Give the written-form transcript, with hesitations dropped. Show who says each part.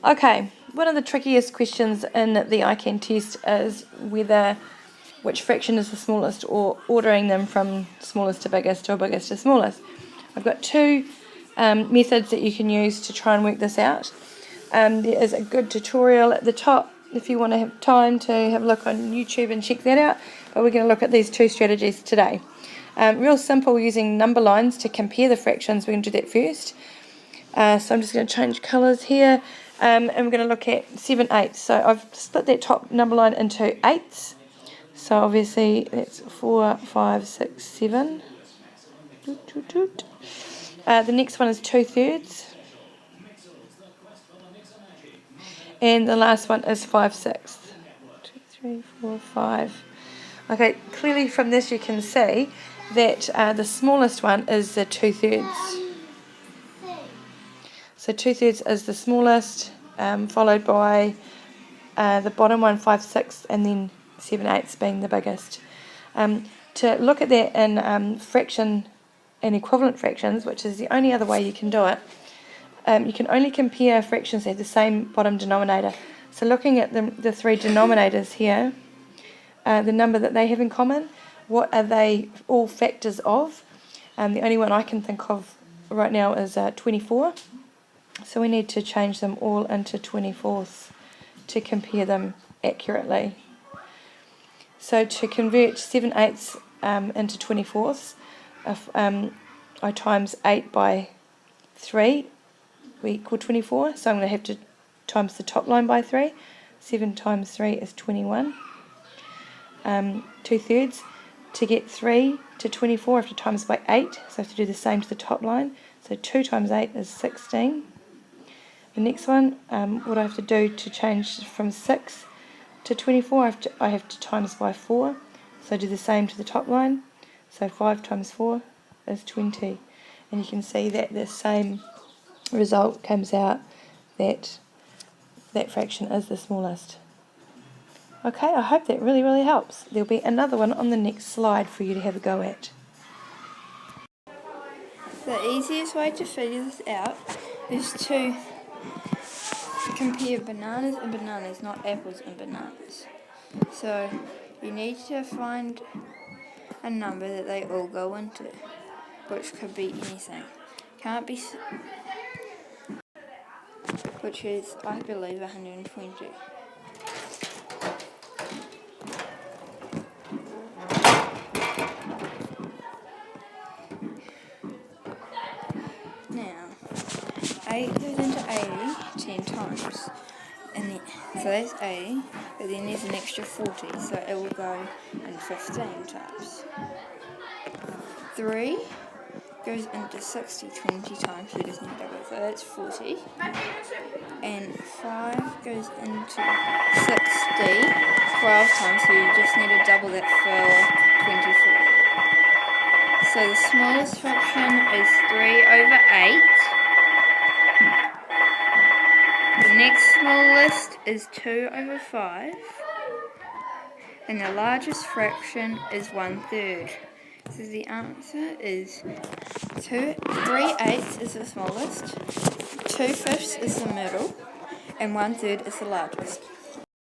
Speaker 1: Okay, one of the trickiest questions in the I Can test is which fraction is the smallest, or ordering them from smallest to biggest or biggest to smallest. I've got two methods that you can use to try and work this out. There is a good tutorial at the top if you want to have time to have a look on YouTube and check that out, but we're going to look at these two strategies today. Real simple, using number lines to compare the fractions. We're going to do that first. So I'm just going to change colours here, and we're going to look at 7/8. So I've split that top number line into eighths. So obviously that's 4, 5, 6, 7. The next one is 2/3. And the last one is 5/6. 2, 3, 4, 5. Okay, clearly from this you can see that the smallest one is the 2/3. So 2/3 is the smallest, followed by the bottom one, 5/6, and then 7/8 being the biggest. To look at that in fraction and equivalent fractions, which is the only other way you can do it, you can only compare fractions that have the same bottom denominator. So looking at the three denominators here, the number that they have in common, what are they all factors of? The only one I can think of right now is 24. So we need to change them all into 24ths to compare them accurately. So to convert 7/8 into 24ths, if I times 8 by 3, we equal 24. So I'm going to have to times the top line by 3. 7 times 3 is 21. 2/3. To get 3 to 24, I have to times by 8. So I have to do the same to the top line. So 2 times 8 is 16. The next one, what I have to do to change from 6 to 24, I have to times by 4. So I do the same to the top line. So 5 times 4 is 20. And you can see that the same result comes out, that that fraction is the smallest. Okay, I hope that really, really helps. There'll be another one on the next slide for you to have a go at.
Speaker 2: The easiest way to figure this out is to compare bananas and bananas, not apples and bananas. So you need to find a number that they all go into, which could be anything. Can't be, which is, I believe, 120. Now, 8 goes into 80 10 times. So that's 80, but then there's an extra 40, so it will go in 15 times. 3 goes into 60 20 times, we just need to double it, so that's 40. And 5 goes into 60 12 times, so you just need to double that for 24. So the smallest fraction is 3 over 8. The next smallest is 2 over 5. And the largest fraction is 1/3. So the answer is 3/8 is the smallest, 2/5 is the middle, and 1/3 is the largest.